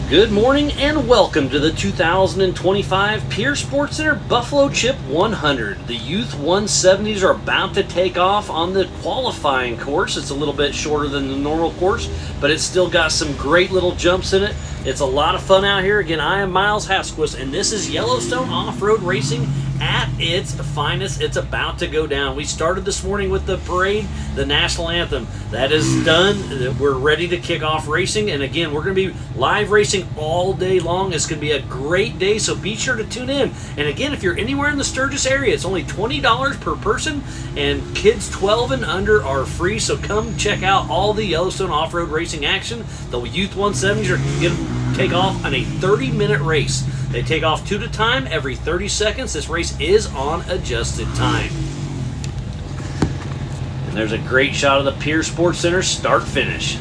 Good morning and welcome to the 2025 Pierre Sports Center Buffalo Chip 100. The Youth 170s are about to take off on the qualifying course. It's a little bit shorter than the normal course, but it's still got some great little jumps in it. It's a lot of fun out here. Again, I am Miles Hasquist, and this is Yellowstone Off-Road Racing at its finest. It's about to go down. We started this morning with the parade, the national anthem. That is done. We're ready to kick off racing, and again, we're going to be live racing all day long. It's going to be a great day, so be sure to tune in. And again, if you're anywhere in the Sturgis area, it's only $20 per person, and kids 12 and under are free, so come check out all the Yellowstone off-road racing action. The Youth 170s are going to take off on a 30-minute race. They take off 2 at a time every 30 seconds. This race is on adjusted time. And there's a great shot of the Pierre Sports Center start-finish.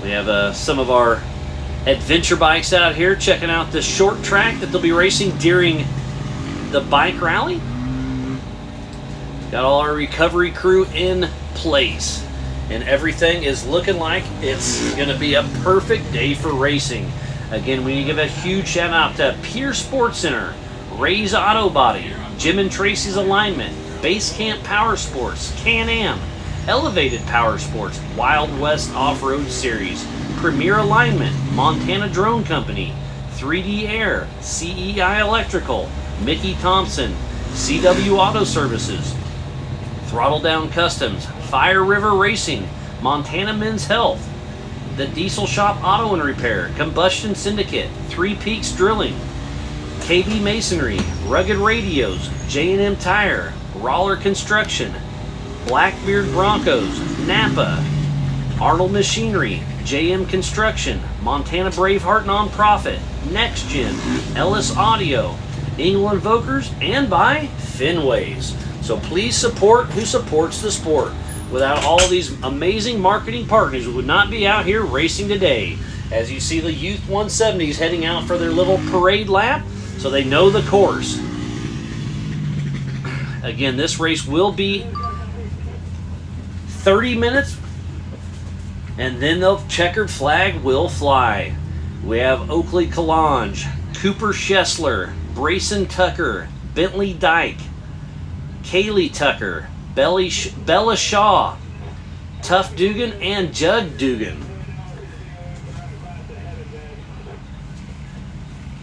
We have some of our adventure bikes out here checking out the short track that they'll be racing during the bike rally. Got all our recovery crew in place, and everything is looking like it's going to be a perfect day for racing. Again, we need to give a huge shout out to Pierre Sports Center, Ray's Auto Body, Jim and Tracy's Alignment, Base Camp Power Sports, Can-Am, Elevated Power Sports, Wild West Off-Road Series, Premier Alignment, Montana Drone Company, 3D Air, CEI Electrical, Mickey Thompson, CW Auto Services, Throttle Down Customs, Fire River Racing, Montana Men's Health, The Diesel Shop Auto and Repair, Combustion Syndicate, Three Peaks Drilling, KB Masonry, Rugged Radios, J&M Tire, Roller Construction, Blackbeard Broncos, Napa, Arnold Machinery, JM Construction, Montana Braveheart Nonprofit, Next Gen, Ellis Audio, Engel Invokers, and by Finways. So please support who supports the sport. Without all these amazing marketing partners, we would not be out here racing today. As you see the Youth 170s heading out for their little parade lap, so they know the course. Again, this race will be 30 minutes, and then the checkered flag will fly. We have Oakley Kalange, Cooper Schessler, Brayson Tucker, Bentley Dyke, Kaylee Tucker, Bella Shaw, Tuff Dugan, and Judd Dugan.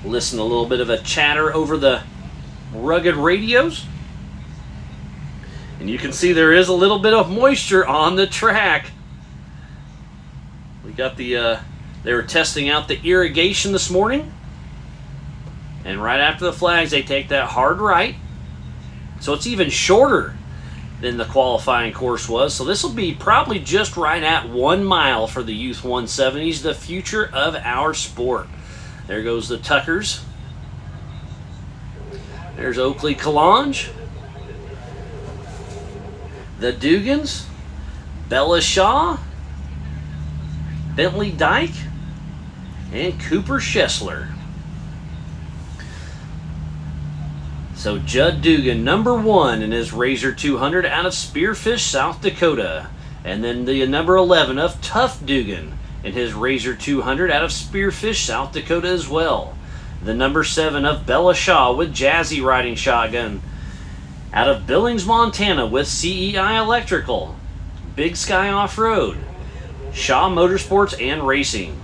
Listen to a little bit of a chatter over the rugged radios. And you can see there is a little bit of moisture on the track. We got the, they were testing out the irrigation this morning. And right after the flags, they take that hard right. So it's even shorter than the qualifying course was. So this will be probably just right at 1 mile for the Youth 170s, the future of our sport. There goes the Tuckers. There's Oakley Kalange, the Dugans, Bella Shaw, Bentley Dyke, and Cooper Schessler. So Judd Dugan, number 1 in his Razor 200 out of Spearfish, South Dakota. And then the number 11 of Tuff Dugan in his Razor 200 out of Spearfish, South Dakota as well. The number 7 of Bella Shaw with Jazzy Riding Shotgun out of Billings, Montana with CEI Electrical, Big Sky Off-Road, Shaw Motorsports and Racing.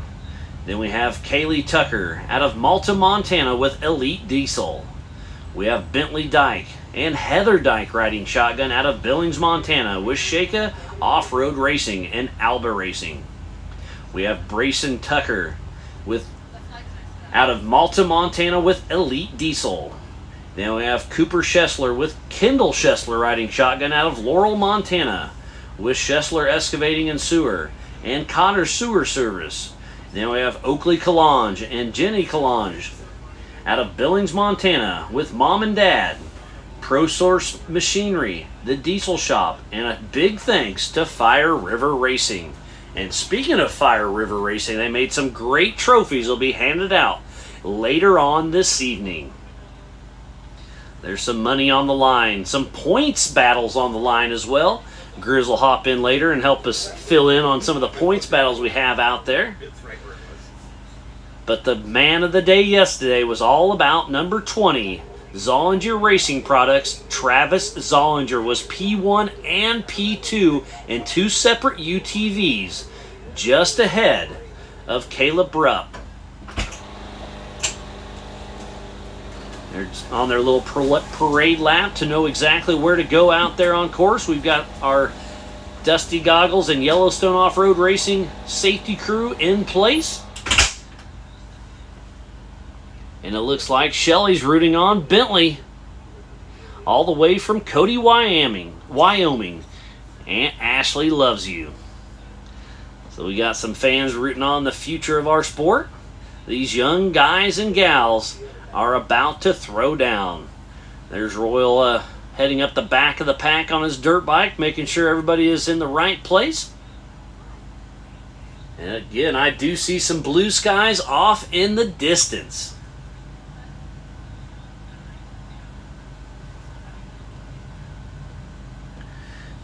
Then we have Kaylee Tucker out of Malta, Montana with Elite Diesel. We have Bentley Dyke and Heather Dyke Riding Shotgun out of Billings, Montana with Shaka Off-Road Racing and Alba Racing. We have Brayson Tucker out of Malta, Montana with Elite Diesel. Then we have Cooper Schessler with Kendall Schessler Riding Shotgun out of Laurel, Montana with Schessler Excavating and Sewer and Cotter Sewer Service. Then we have Oakley Kalange and Jenny Kalange out of Billings, Montana with Mom and Dad, ProSource Machinery, the Diesel Shop, and a big thanks to Fire River Racing. And speaking of Fire River Racing, they made some great trophies that will be handed out later on this evening. There's some money on the line, some points battles on the line as well. Grizz will hop in later and help us fill in on some of the points battles we have out there. But the man of the day yesterday was all about number 20, Zollinger Racing Products. Travis Zollinger was P1 and P2 in 2 separate UTVs, just ahead of Caleb Rupp. They're on their little parade lap to know exactly where to go out there on course. We've got our Dusty Goggles and Yellowstone Off-Road Racing safety crew in place. And it looks like Shelly's rooting on Bentley all the way from Cody, Wyoming. Aunt Ashley loves you. So we got some fans rooting on the future of our sport. These young guys and gals are about to throw down. There's Royal heading up the back of the pack on his dirt bike, making sure everybody is in the right place. And again, I do see some blue skies off in the distance.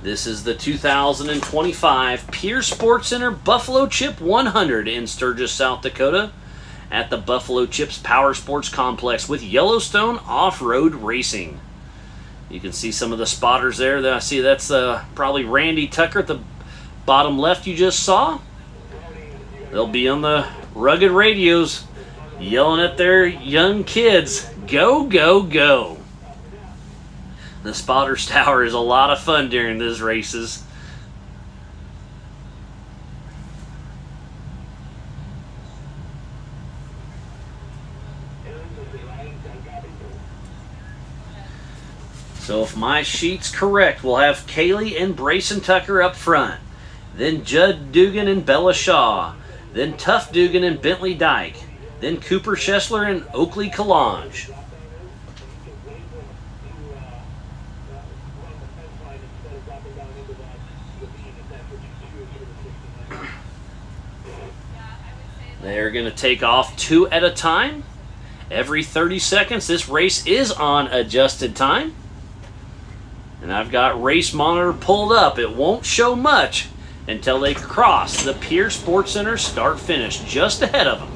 This is the 2025 Pierre Sports Center Buffalo Chip 100 in Sturgis, South Dakota, at the Buffalo Chips Power Sports Complex with Yellowstone Off-Road Racing. You can see some of the spotters there. I see that's probably Randy Tucker at the bottom left you just saw. They'll be on the rugged radios yelling at their young kids, "Go, go, go." The Spotters Tower is a lot of fun during these races. So if my sheet's correct, we'll have Kaylee and Brayson Tucker up front. Then Judd Dugan and Bella Shaw. Then Tuff Dugan and Bentley Dyke. Then Cooper Schessler and Oakley Kalange. They're going to take off 2 at a time. Every 30 seconds, this race is on adjusted time. And I've got race monitor pulled up. It won't show much until they cross the Pierre Sports Center start-finish, just ahead of them.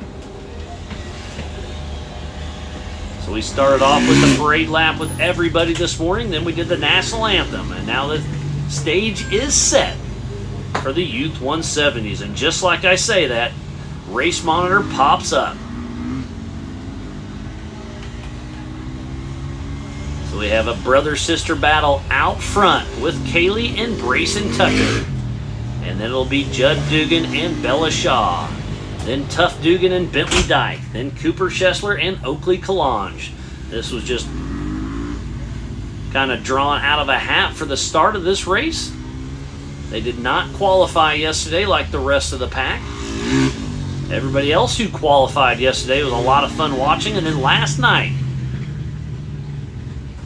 So we started off with the parade lap with everybody this morning. Then we did the national anthem. And now the stage is set for the Youth 170s. And just like I say that, race monitor pops up. So we have a brother-sister battle out front with Kaylee and Brayson Tucker. And then it'll be Judd Dugan and Bella Shaw. Then Tuff Dugan and Bentley Dyke. Then Cooper Schessler and Oakley Kalange. This was just kind of drawn out of a hat for the start of this race. They did not qualify yesterday like the rest of the pack. Everybody else who qualified yesterday was a lot of fun watching. And then last night,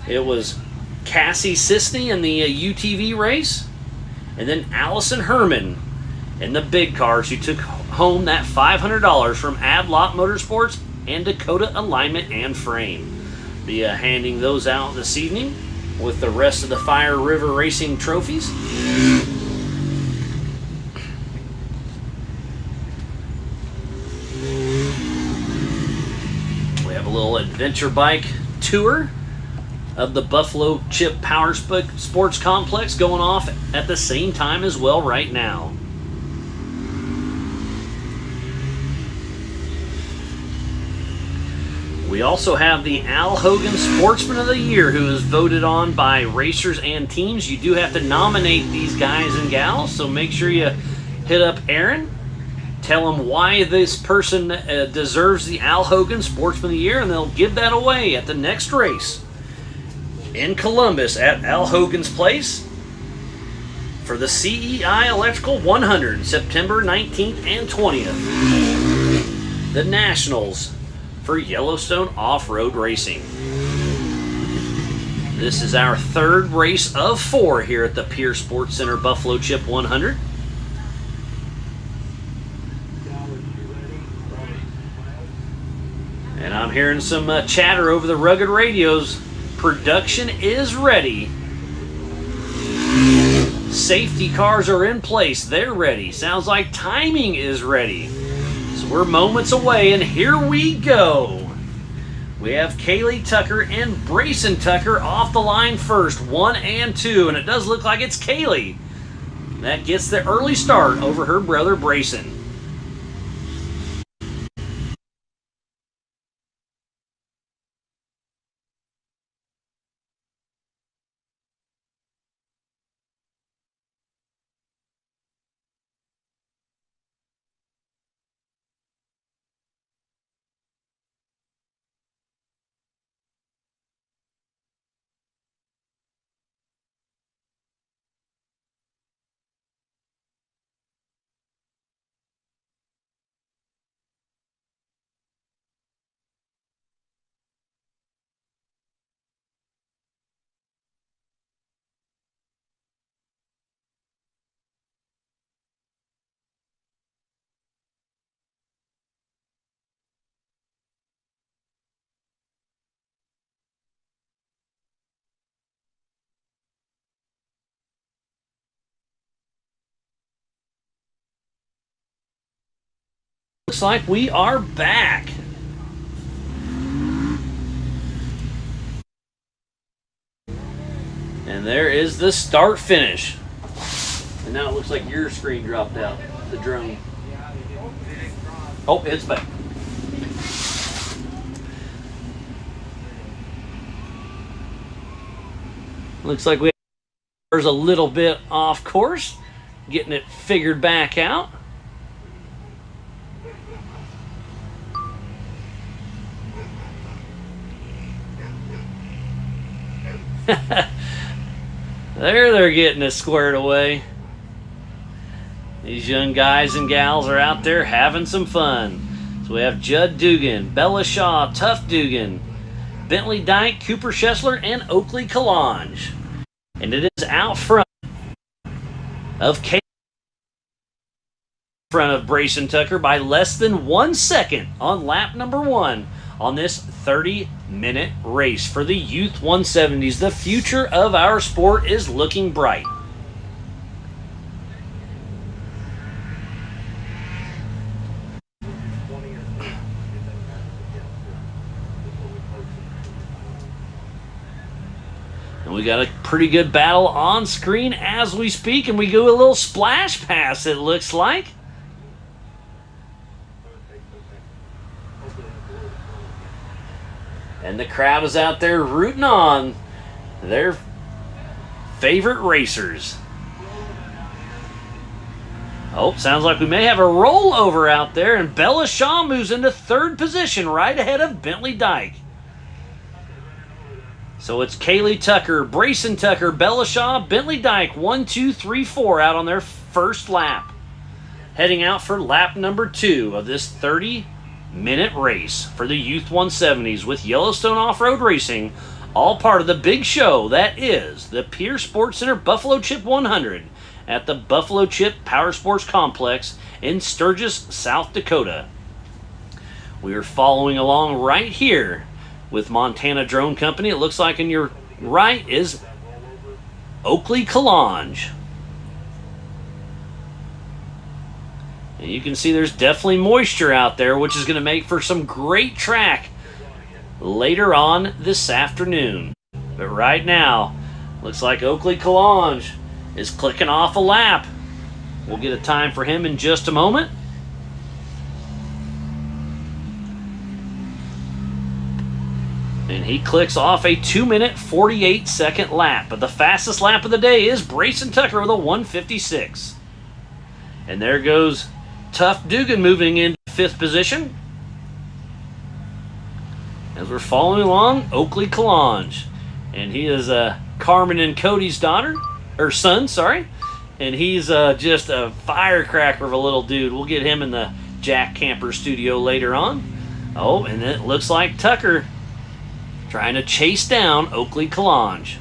it was Cassie Sisney in the UTV race, and then Allison Herman in the big cars, who took home that $500 from Adlot Motorsports and Dakota Alignment and Frame. Be handing those out this evening with the rest of the Fire River Racing trophies. We have a little adventure bike tour of the Buffalo Chip Power Sports Complex going off at the same time as well right now. We also have the Al Hogan Sportsman of the Year, who is voted on by racers and teams. You do have to nominate these guys and gals, so make sure you hit up Aaron. Tell him why this person deserves the Al Hogan Sportsman of the Year, and they'll give that away at the next race in Columbus at Al Hogan's place for the CEI Electrical 100, September 19th and 20th. The Nationals for Yellowstone Off-Road Racing. This is our third race of 4 here at the Pierre Sports Center Buffalo Chip 100. And I'm hearing some chatter over the rugged radios. Production is ready. Safety cars are in place. They're ready. Sounds like timing is ready. So we're moments away, and here we go. We have Kaylee Tucker and Brayson Tucker off the line first, 1 and 2, and it does look like it's Kaylee that gets the early start over her brother Brayson. Looks like we are back. And there is the start finish. And now it looks like your screen dropped out, the drone. Oh, it's back. Looks like there's a little bit off course, getting it figured back out. They're getting it squared away. These young guys and gals are out there having some fun. So we have Judd Dugan, Bella Shaw, Tuff Dugan, Bentley Dyke, Cooper Schessler, and Oakley Kalange. And it is out front of Kate, in front of Brayson Tucker by less than 1 second on lap number 1 on this 30-minute race for the Youth 170s. The future of our sport is looking bright. And we got a pretty good battle on screen as we speak, and we go a little splash pass, it looks like. And the crowd is out there rooting on their favorite racers. Oh, sounds like we may have a rollover out there, and Bella Shaw moves into 3rd position right ahead of Bentley Dyke. So it's Kaylee Tucker, Brayson Tucker, Bella Shaw, Bentley Dyke, 1, 2, 3, 4 out on their first lap. Heading out for lap number 2 of this 30-minute race for the Youth 170s with Yellowstone Off-Road Racing, all part of the big show that is the Pierre Sports Center Buffalo Chip 100 at the Buffalo Chip Power Sports Complex in Sturgis, South Dakota. We are following along right here with Montana Drone Company. It looks like on your right is Oakley Kalange. And you can see there's definitely moisture out there, which is going to make for some great track later on this afternoon. But right now, looks like Oakley Kalange is clicking off a lap. We'll get a time for him in just a moment. And he clicks off a 2-minute, 48-second lap. But the fastest lap of the day is Brayson Tucker with a 1:56. And there goes Tuff Dugan moving into 5th position. As we're following along, Oakley Kalange. And he is Carmen and Cody's son, sorry. And he's just a firecracker of a little dude. We'll get him in the Jack Camper studio later on. Oh, and it looks like Tucker trying to chase down Oakley Kalange.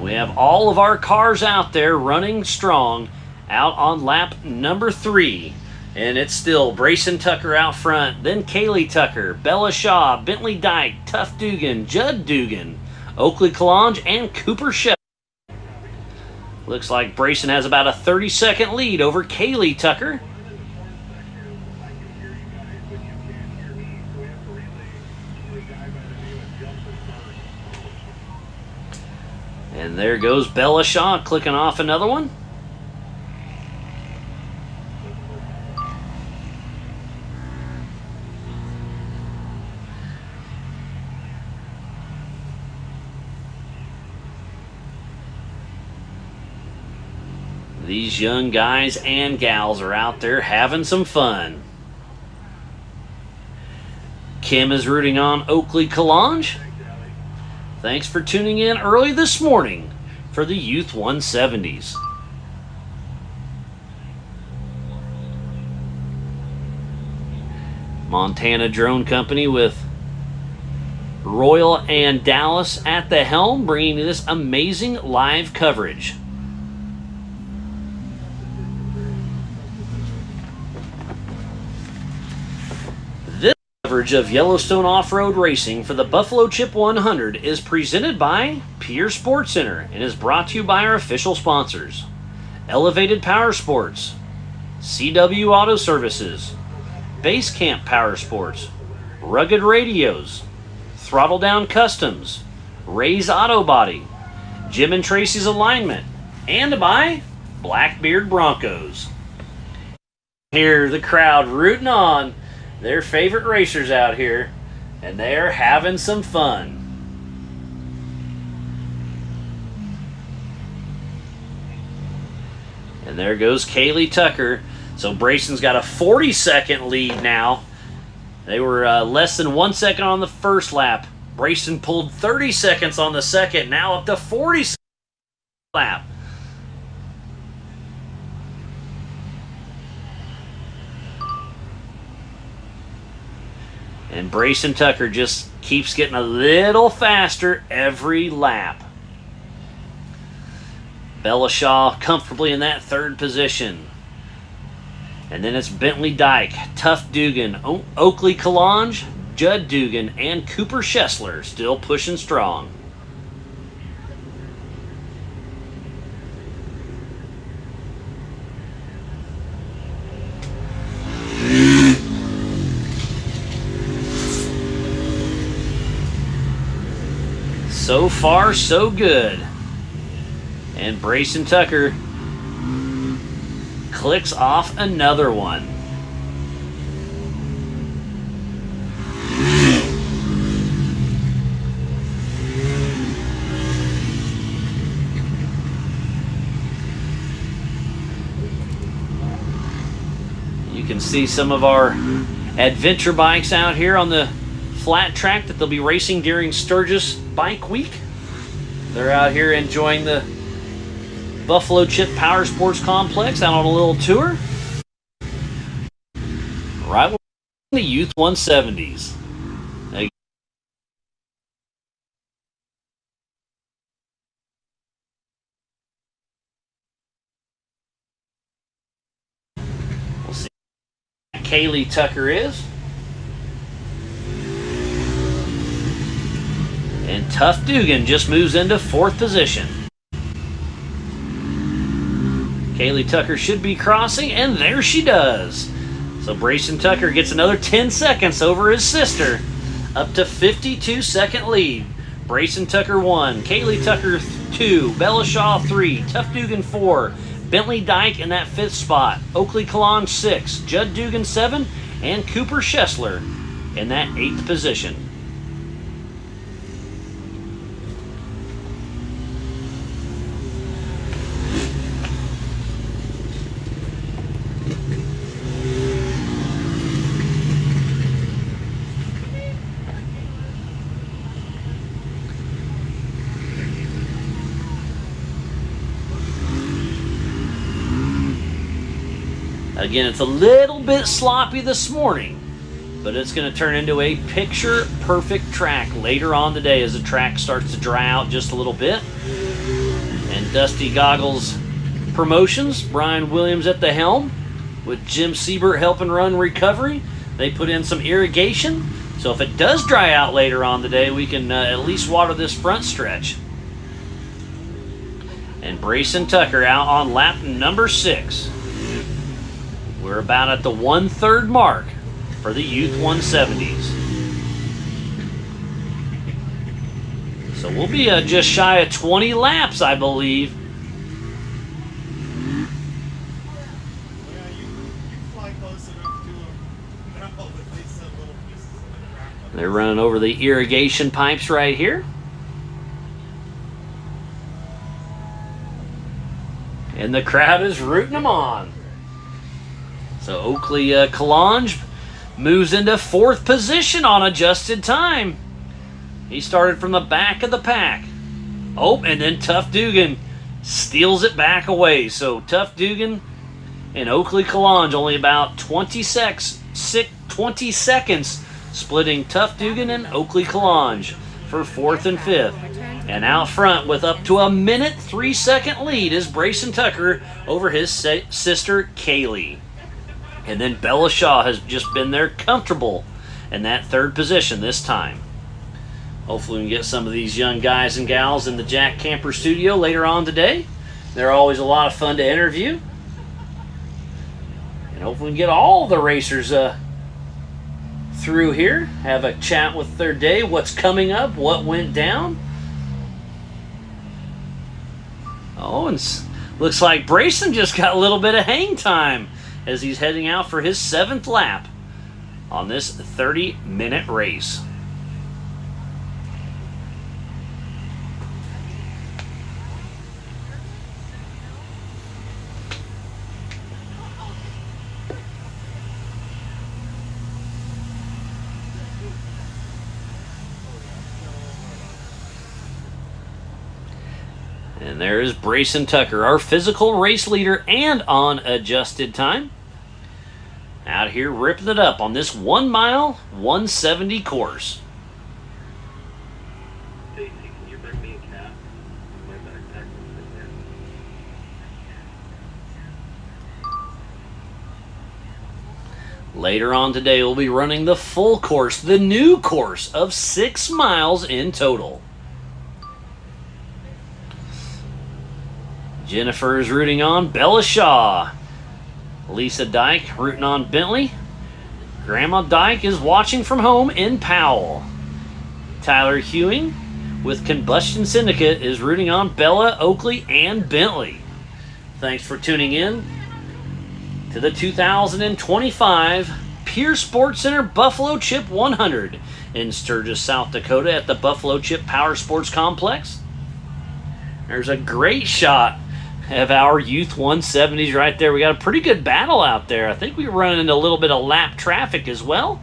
We have all of our cars out there running strong out on lap number 3. And it's still Brayson Tucker out front, then Kaylee Tucker, Bella Shaw, Bentley Dyke, Tuff Dugan, Judd Dugan, Oakley Kalange, and Cooper Shep. Looks like Brayson has about a 30-second lead over Kaylee Tucker. And there goes Bella Shaw clicking off another one. These young guys and gals are out there having some fun. Kim is rooting on Oakley Kalange. Thanks for tuning in early this morning for the Youth 170s. Montana Drone Company with Royal and Dallas at the helm, bringing you this amazing live coverage. Coverage of Yellowstone off-road racing for the Buffalo Chip 100 is presented by Pierre Sports Center and is brought to you by our official sponsors: Elevated Power Sports, CW Auto Services, Base Camp Power Sports, Rugged Radios, Throttle Down Customs, Ray's Auto Body, Jim and Tracy's Alignment, and by Blackbeard Broncos. Hear the crowd rooting on their favorite racers out here, and they're having some fun. And there goes Kaylee Tucker. So Brayson's got a 40-second lead now. They were less than 1 second on the first lap. Brayson pulled 30 seconds on the second, now up to 40 seconds on the lap. And Brayson Tucker just keeps getting a little faster every lap. Bella Shaw comfortably in that third position. And then it's Bentley Dyke, Tuff Dugan, Oakley Kalange, Judd Dugan, and Cooper Schessler still pushing strong. So far, so good. And Brayson Tucker clicks off another one. You can see some of our adventure bikes out here on the flat track that they'll be racing during Sturgis Bike Week. They're out here enjoying the Buffalo Chip Power Sports Complex out on a little tour. Right with the Youth 170s. We'll see who Kaylee Tucker is. And Tuff Dugan just moves into fourth position. Kaylee Tucker should be crossing, and there she does. So Brayson Tucker gets another 10 seconds over his sister, up to 52-second lead. Brayson Tucker 1, Kaylee Tucker 2, Bella Shaw 3, Tuff Dugan 4, Bentley Dyke in that 5th spot, Oakley Kalange 6, Judd Dugan 7, and Cooper Schessler in that 8th position. Again, it's a little bit sloppy this morning, but it's going to turn into a picture-perfect track later on today as the track starts to dry out just a little bit. And Dusty Goggles Promotions, Brian Williams at the helm, with Jim Siebert helping run recovery. They put in some irrigation, so if it does dry out later on today, we can at least water this front stretch. And Brayson Tucker out on lap number 6. We're about at the 1/3 mark for the Youth 170s. So we'll be just shy of 20 laps, I believe. They're running over the irrigation pipes right here. And the crowd is rooting them on. So Oakley Kalange moves into 4th position on adjusted time. He started from the back of the pack. Oh, and then Tough Dugan steals it back away. So Tough Dugan and Oakley Kalange only about 20 seconds splitting Tough Dugan and Oakley Kalange for 4th and 5th. And out front with up to a 1:03 lead is Brayson Tucker over his sister Kaylee. And then Bella Shaw has just been there comfortable in that 3rd position this time. Hopefully we can get some of these young guys and gals in the Jack Camper studio later on today. They're always a lot of fun to interview. And hopefully we can get all the racers through here, have a chat with their day, what's coming up, what went down. Oh, and looks like Brayson just got a little bit of hang time as he's heading out for his 7th lap on this 30-minute race. And there is Brayson Tucker, our physical race leader and on adjusted time. Out here ripping it up on this 1 mile, 170 course. Stacy, can you bring me a cap? My backpack was Later on today, we'll be running the full course, the new course of 6 miles in total. Jennifer is rooting on Bella Shaw. Lisa Dyke rooting on Bentley. Grandma Dyke is watching from home in Powell. Tyler Hewing with Combustion Syndicate is rooting on Bella, Oakley, and Bentley. Thanks for tuning in to the 2025 Pierre Sports Center Buffalo Chip 100 in Sturgis, South Dakota at the Buffalo Chip Power Sports Complex. There's a great shot of our Youth 170s right there. We got a pretty good battle out there. I think we were running into a little bit of lap traffic as well.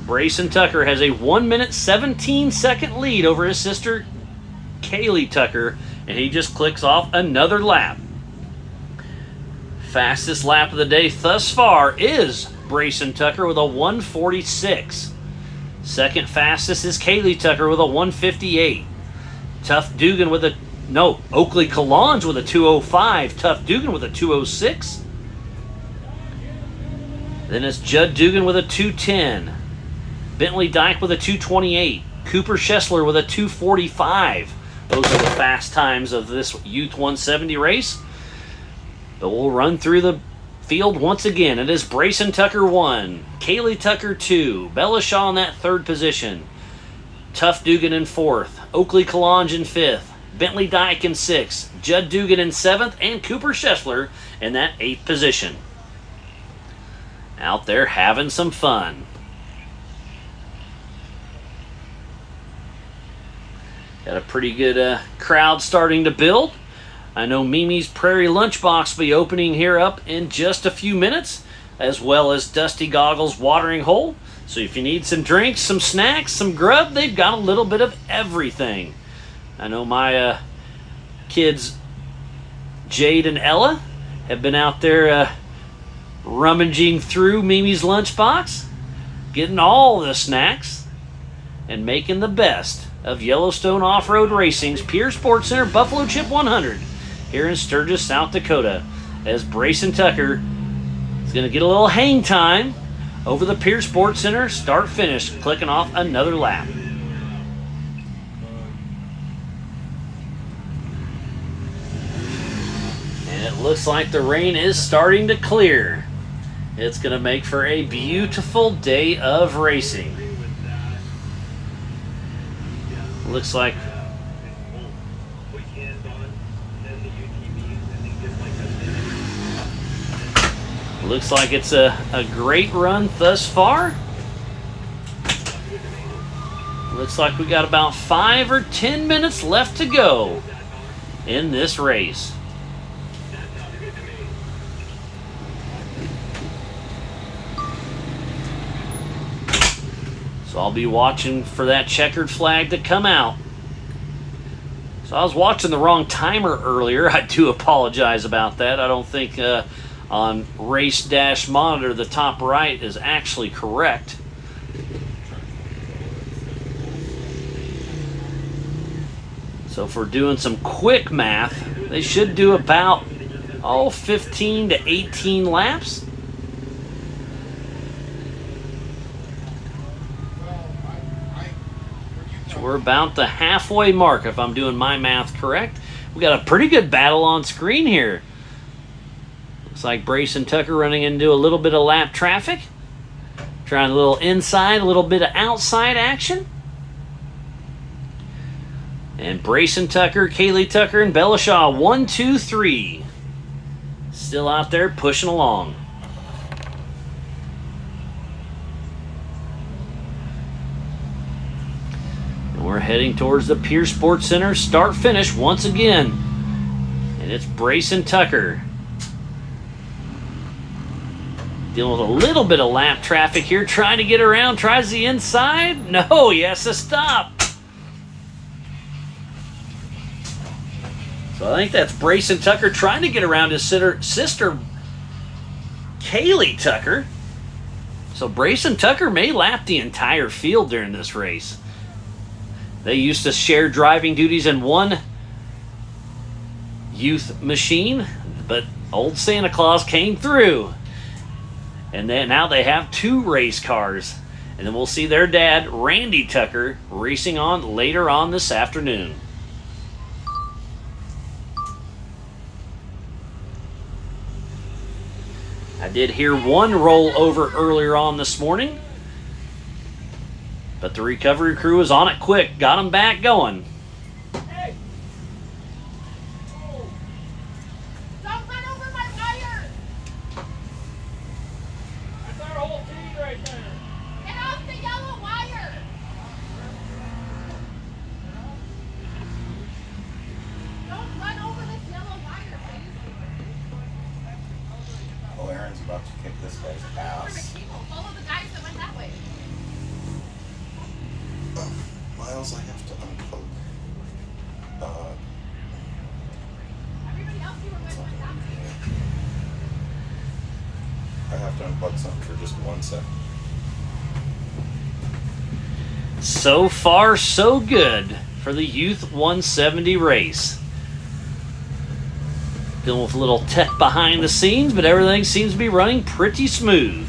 Brayson Tucker has a 1-minute 17-second lead over his sister Kaylee Tucker, and he just clicks off another lap. Fastest lap of the day thus far is Brayson Tucker with a 1:46. Second fastest is Kaylee Tucker with a 1:58. Tough Dugan with a Oakley Kalange with a 2:05. Tough Dugan with a 2:06. Then it's Judd Dugan with a 2:10. Bentley Dyke with a 2:28. Cooper Schessler with a 2:45. Those are the fast times of this Youth 170 race. But we'll run through the field once again. It is Brayson Tucker 1, Kaylee Tucker 2, Bella Shaw in that 3rd position, Tough Dugan in 4th, Oakley Kalange in 5th, Bentley Dyke in 6th, Judd Dugan in 7th, and Cooper Schessler in that 8th position. Out there having some fun. Got a pretty good crowd starting to build. I know Mimi's Prairie Lunchbox will be opening here up in just a few minutes, as well as Dusty Goggles Watering Hole. So if you need some drinks, some snacks, some grub, they've got a little bit of everything. I know my kids, Jade and Ella, have been out there rummaging through Mimi's Lunchbox, getting all the snacks, and making the best of Yellowstone Off-Road Racing's Pierre Sports Center Buffalo Chip 100 here in Sturgis, South Dakota, as Brayson Tucker is going to get a little hang time over the Pierre Sports Center start-finish, clicking off another lap. looks like the rain is starting to clear. It's going to make for a beautiful day of racing. Looks like it's a great run thus far. Looks like we got about 5 or 10 minutes left to go in this race. So I'll be watching for that checkered flag to come out. So I was watching the wrong timer earlier. I do apologize about that. I don't think on Race Dash Monitor the top right is actually correct. So if we're doing some quick math, they should do about 15 to 18 laps. So we're about the halfway mark if I'm doing my math correct. We got a pretty good battle on screen here. Looks like Brayson Tucker running into a little bit of lap traffic. Trying a little inside, a little bit of outside action. And Brayson Tucker, Kaylee Tucker, and Bella Shaw, 1, 2, 3. Still out there pushing along. And we're heading towards the Pierre Sports Center start-finish once again. And it's Brayson Tucker. Dealing with a little bit of lap traffic here, trying to get around, tries the inside. No, he has to stop. So I think that's Brayson Tucker trying to get around his sister Kaylee Tucker. So Brayson Tucker may lap the entire field during this race. They used to share driving duties in one youth machine, but old Santa Claus came through. And then now they have 2 race cars. And then we'll see their dad, Randy Tucker, racing on later on this afternoon. I did hear one roll over earlier on this morning, but the recovery crew was on it quick, got them back going. Hey! Oh. Don't run over my wire! That's our whole team right there. Get off the yellow wire! Don't run over this yellow wire, please. Oh, Aaron's about to kick this guy's ass. Follow the guys that went that way. Miles, I have to unplug. Everybody else you were with went that way. I have to unplug something for just 1 second. So far, so good for the Youth 170 race. Dealing with a little tech behind the scenes, but everything seems to be running pretty smooth.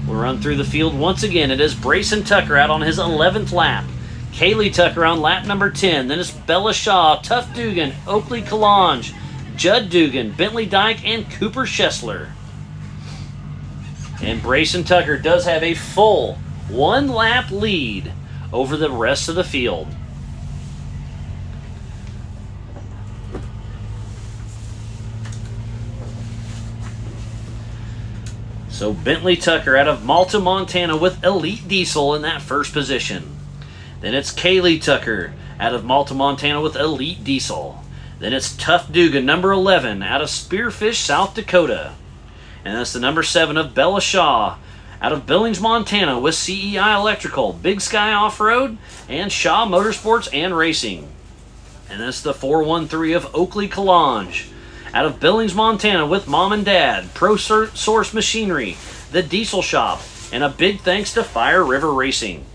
We'll run through the field once again. It is Brayson Tucker out on his 11th lap. Kaylee Tucker on lap number 10. Then it's Bella Shaw, Tuff Dugan, Oakley Kalange, Judd Dugan, Bentley Dyke, and Cooper Schessler. And Brayson Tucker does have a full 1 lap lead over the rest of the field. So Bentley Tucker out of Malta, Montana with Elite Diesel in that first position. Then it's Kaylee Tucker out of Malta, Montana with Elite Diesel. Then it's Tuff Dugan, number 11, out of Spearfish, South Dakota. And that's the number 7 of Bella Shaw out of Billings, Montana with CEI Electrical, Big Sky Off-Road, and Shaw Motorsports and Racing. And that's the 413 of Oakley Kalange out of Billings, Montana with Mom and Dad, Pro Source Machinery, The Diesel Shop, and a big thanks to Fire River Racing.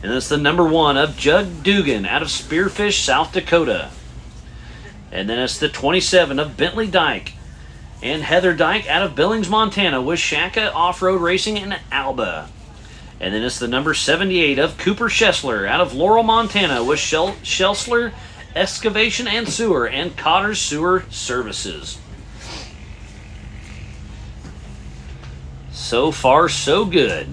And that's the number 1 of Judd Dugan out of Spearfish, South Dakota. And then it's the 27 of Bentley Dyke and Heather Dyke out of Billings, Montana with Shaka Off-Road Racing in Alba. And then it's the number 78 of Cooper Schessler out of Laurel, Montana with Schessler Excavation and Sewer and Cotter's Sewer Services. So far, so good.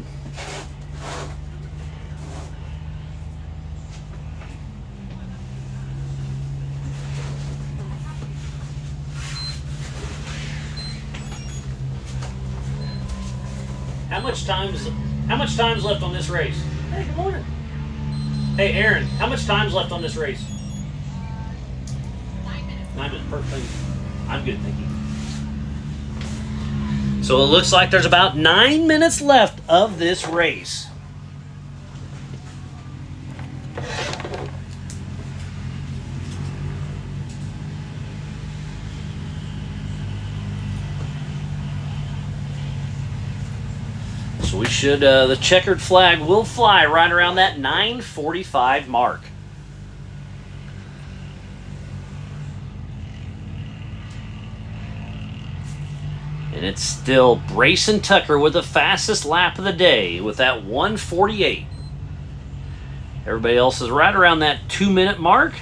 How much time's left on this race? Hey, good morning. Hey, Aaron, how much time's left on this race? 9 minutes. 9 minutes, perfect. I'm good, thank you. So it looks like there's about 9 minutes left of this race. So we should, the checkered flag will fly right around that 9:45 mark. And it's still Brayson Tucker with the fastest lap of the day with that 1:48. Everybody else is right around that 2-minute mark.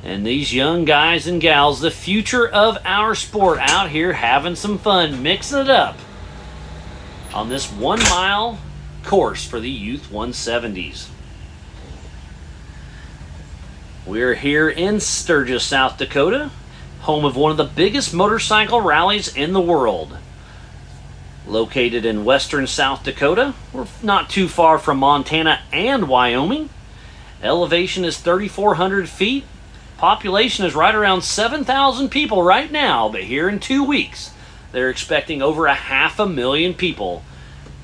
And these young guys and gals, the future of our sport, out here having some fun, mixing it up on this 1-mile course for the Youth 170s. We're here in Sturgis, South Dakota, home of one of the biggest motorcycle rallies in the world. Located in western South Dakota, we're not too far from Montana and Wyoming. Elevation is 3,400 feet. Population is right around 7,000 people right now, but here in 2 weeks, they're expecting over 500,000 people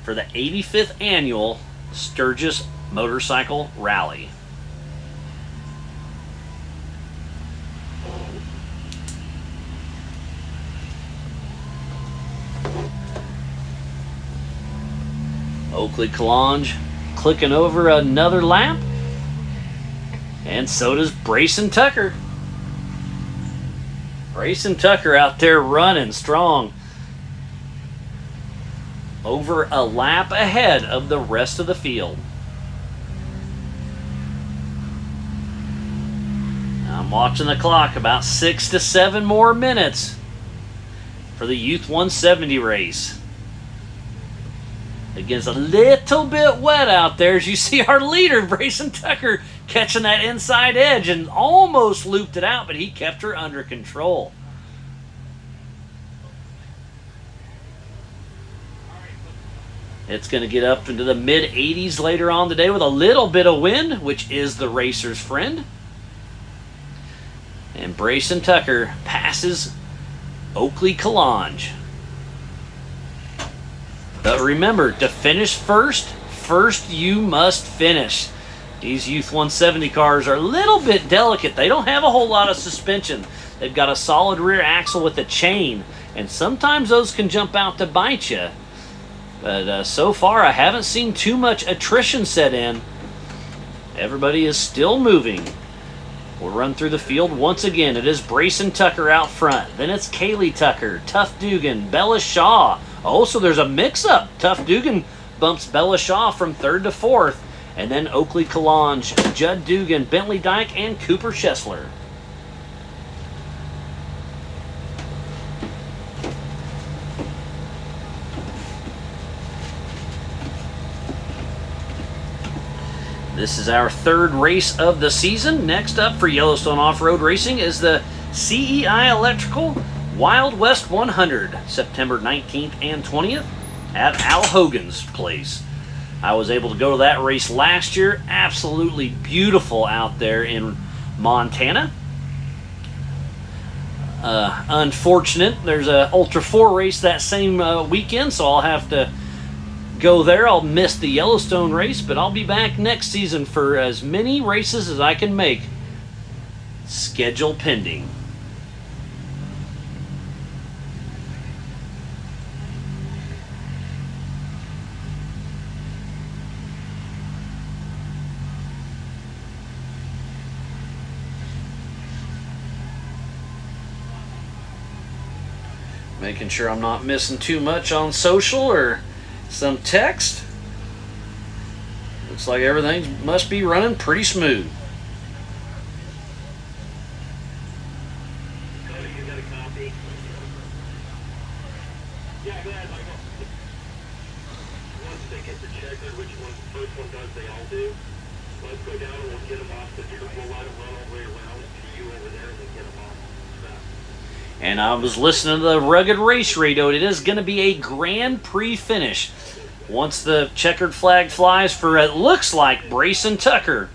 for the 85th annual Sturgis Motorcycle Rally. Oakley Calange clicking over another lap. And so does Brayson Tucker. Brayson Tucker out there running strong. Over a lap ahead of the rest of the field. I'm watching the clock. About 6 to 7 more minutes for the Youth 170 race. It gets a little bit wet out there as you see our leader, Brayson Tucker, catching that inside edge and almost looped it out, but he kept her under control. It's going to get up into the mid-80s later on today with a little bit of wind, which is the racer's friend. And Brayson Tucker passes Oakley Calange. But remember, to finish first you must finish. These Youth 170 cars are a little bit delicate. They don't have a whole lot of suspension. They've got a solid rear axle with a chain, and sometimes those can jump out to bite you. But so far, I haven't seen too much attrition set in. Everybody is still moving. We'll run through the field once again. It is Brayson Tucker out front. Then it's Kaylee Tucker, Tuff Dugan, Bella Shaw. Oh, so there's a mix-up. Tuff Dugan bumps Bella Shaw from 3rd to 4th. And then Oakley Calange, Judd Dugan, Bentley Dyke, and Cooper Schessler. This is our 3rd race of the season. Next up for Yellowstone Off-Road Racing is the CEI Electrical Wild West 100, September 19th and 20th at Al Hogan's place. I was able to go to that race last year. Absolutely beautiful out there in Montana. Unfortunate, there's a Ultra 4 race that same weekend, so I'll have to go there. I'll miss the Yellowstone race, but I'll be back next season for as many races as I can make. Schedule pending. Making sure I'm not missing too much on social or some text. Looks like everything must be running pretty smooth. You got a copy? Once they get the checkered, which one the first one does, they all do. Let's go down and we'll get them off the turf. We'll let them run all the way around to you over there and then get them off. And I was listening to the Rugged Race Radio. It is going to be a Grand Prix finish. Once the checkered flag flies for, it looks like, Brayson Tucker.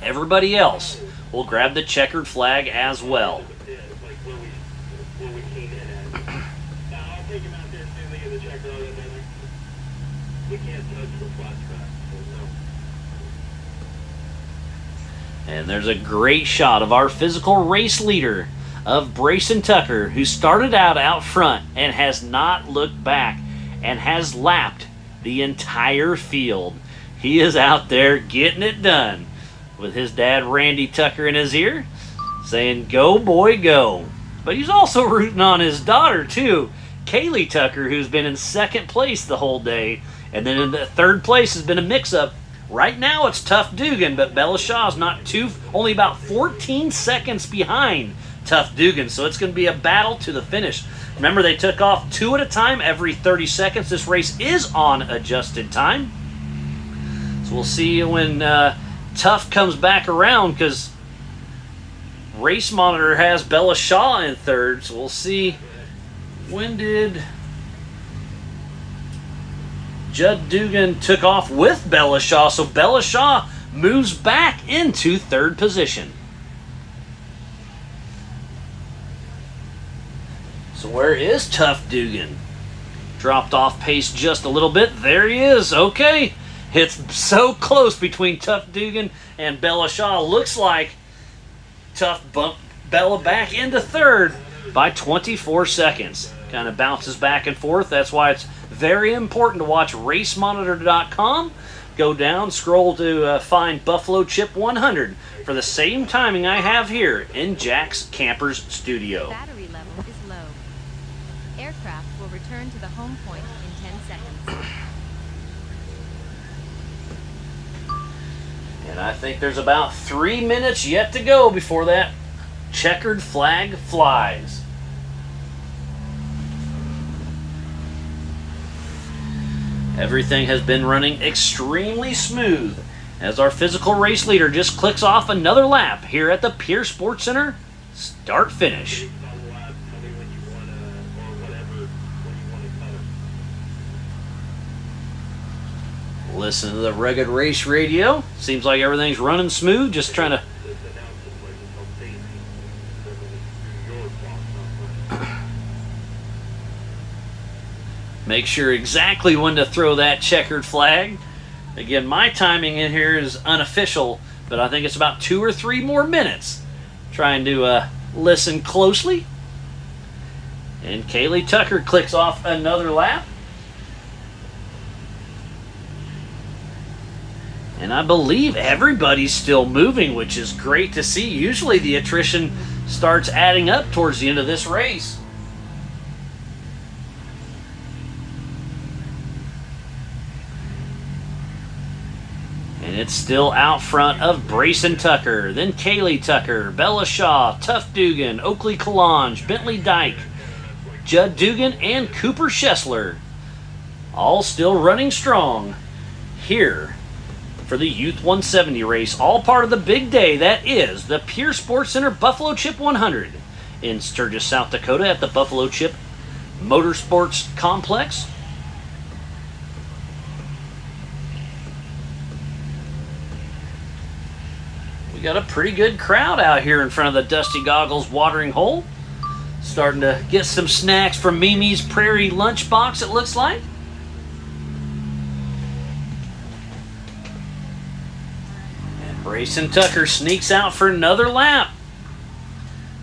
Everybody else will grab the checkered flag as well. Like where we came in at. I'll take him out there as soon as they get the checker on it. We can't touch the flat track, so no. And there's a great shot of our physical race leader, of Brayson Tucker, who started out front and has not looked back and has lapped the entire field. He is out there getting it done with his dad Randy Tucker in his ear saying, "Go boy, go." But he's also rooting on his daughter too, Kaylee Tucker, who's been in second place the whole day. And then in the third place has been a mix-up. Right now it's Tough Dugan, but Bella Shaw's only about 14 seconds behind Tough Dugan, so it's going to be a battle to the finish. Remember, they took off 2 at a time every 30 seconds. This race is on adjusted time. So we'll see when Tough comes back around, because Race Monitor has Bella Shaw in third. So we'll see, when did Judd Dugan took off with Bella Shaw. So Bella Shaw moves back into third position. So where is Tough Dugan? Dropped off pace just a little bit. There he is. Okay. It's so close between Tough Dugan and Bella Shaw. Looks like Tough bumped Bella back into third by 24 seconds. Kind of bounces back and forth. That's why it's very important to watch racemonitor.com. Go down, scroll to find Buffalo Chip 100 for the same timing I have here in Jack's Campers studio. Battery level is low. Aircraft will return to the home point in 10 seconds. And I think there's about 3 minutes yet to go before that checkered flag flies. Everything has been running extremely smooth as our physical race leader just clicks off another lap here at the Pierre Sports Center. Start finish. Listen to the Rugged Race Radio. Seems like everything's running smooth. Just trying to make sure exactly when to throw that checkered flag. Again, my timing in here is unofficial, but I think it's about 2 or 3 more minutes. Trying to listen closely. And Kaylee Tucker clicks off another lap. And I believe everybody's still moving, which is great to see. Usually the attrition starts adding up towards the end of this race. And it's still out front of Brayson Tucker, then Kaylee Tucker, Bella Shaw, Tough Dugan, Oakley Kalange, Bentley Dyke, Judd Dugan, and Cooper Schessler. All still running strong here for the Youth 170 race. All part of the big day that is the Pierre Sports Center Buffalo Chip 100 in Sturgis, South Dakota at the Buffalo Chip Motorsports Complex. We got a pretty good crowd out here in front of the Dusty Goggles watering hole. Starting to get some snacks from Mimi's Prairie Lunchbox, it looks like. And Brayson Tucker sneaks out for another lap.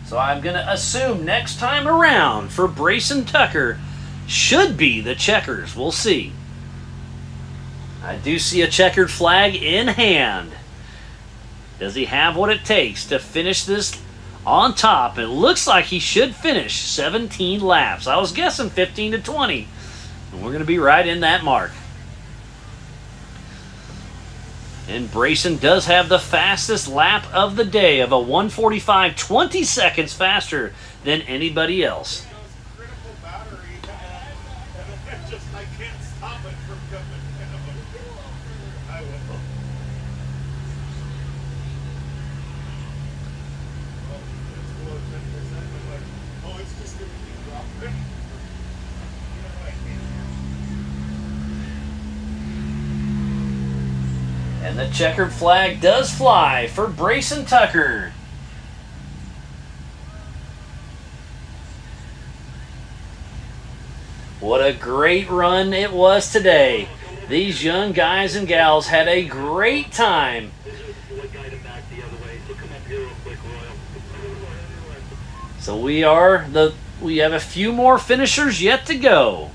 So I'm going to assume next time around for Brayson Tucker should be the checkers. We'll see. I do see a checkered flag in hand. Does he have what it takes to finish this on top? It looks like he should finish 17 laps. I was guessing 15 to 20. And we're going to be right in that mark. And Brayson does have the fastest lap of the day of a 1:45, 20 seconds faster than anybody else. I can't stop it from coming down. I will. Oh, it's below 10%. I'm like, oh, it's just going to keep dropping. You know, I can't. And the checkered flag does fly for Brayson Tucker. What a great run it was today. These young guys and gals had a great time. So we have a few more finishers yet to go.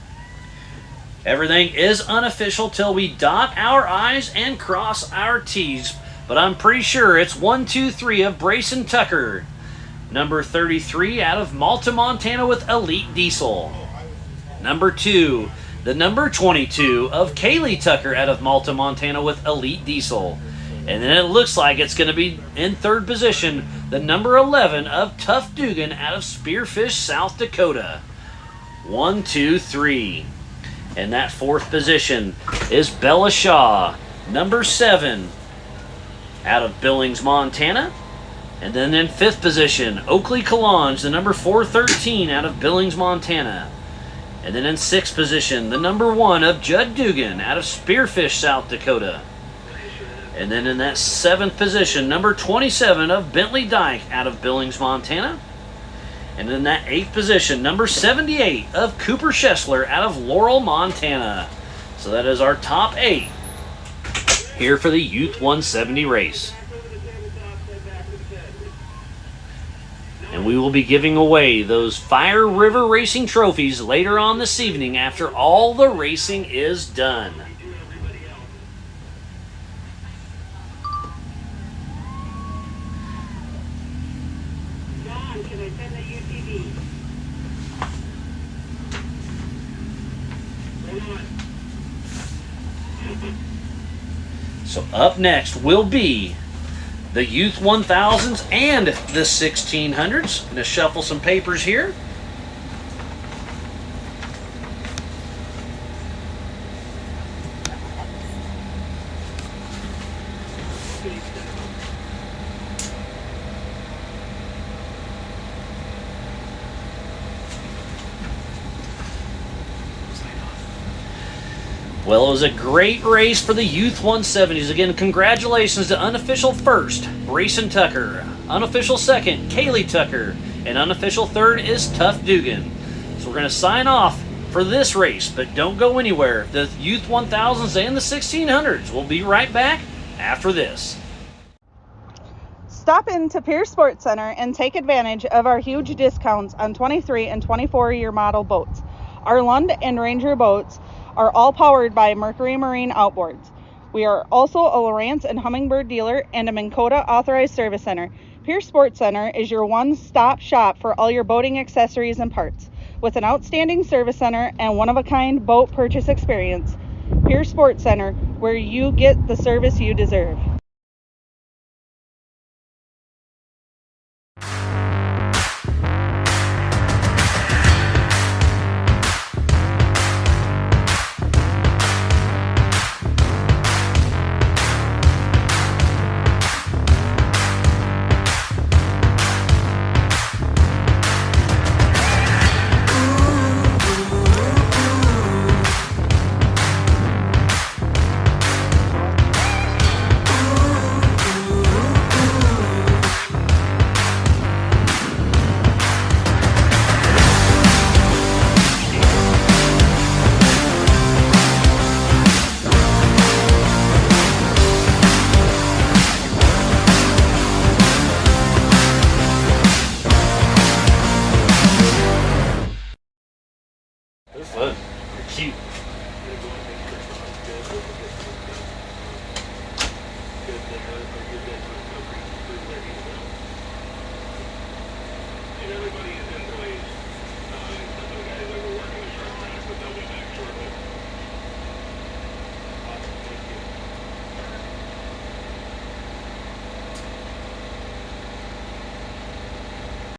Everything is unofficial till we dot our I's and cross our T's. But I'm pretty sure it's 1, 2, 3 of Brayson Tucker. Number 33 out of Malta, Montana with Elite Diesel. Number 2, the number 22 of Kaylee Tucker out of Malta, Montana with Elite Diesel. And then it looks like it's going to be in third position, the number 11 of Tough Dugan out of Spearfish, South Dakota. 1, 2, 3. And that fourth position is Bella Shaw, number 7 out of Billings, Montana. And then in fifth position, Oakley Kalange, the number 413 out of Billings, Montana. And then in sixth position, the number 1 of Judd Dugan out of Spearfish, South Dakota. And then in that seventh position, number 27 of Bentley Dyke out of Billings, Montana. And in that eighth position, number 78 of Cooper Schessler out of Laurel, Montana. So that is our top 8 here for the Youth 170 race. And we will be giving away those Fire River Racing trophies later on this evening after all the racing is done. John, can I send the UTV? Hold on. So up next will be the Youth 1000s and the 1600s. I'm going to shuffle some papers here. Well, it was a great race for the Youth 170s. Again, congratulations to unofficial first, Brayson Tucker. Unofficial second, Kaylee Tucker. And unofficial third is Tough Dugan. So we're going to sign off for this race, but don't go anywhere. The Youth 1000s and the 1600s. We'll be right back after this. Stop into Pierre Sports Center and take advantage of our huge discounts on 23 and 24-year model boats. Our Lund and Ranger boats are all powered by Mercury Marine Outboards. We are also a Lowrance and Humminbird dealer and a Minn Kota authorized service center. Pierre Sports Center is your one-stop shop for all your boating accessories and parts. With an outstanding service center and one-of-a-kind boat purchase experience, Pierre Sports Center, where you get the service you deserve. Fun. Cute.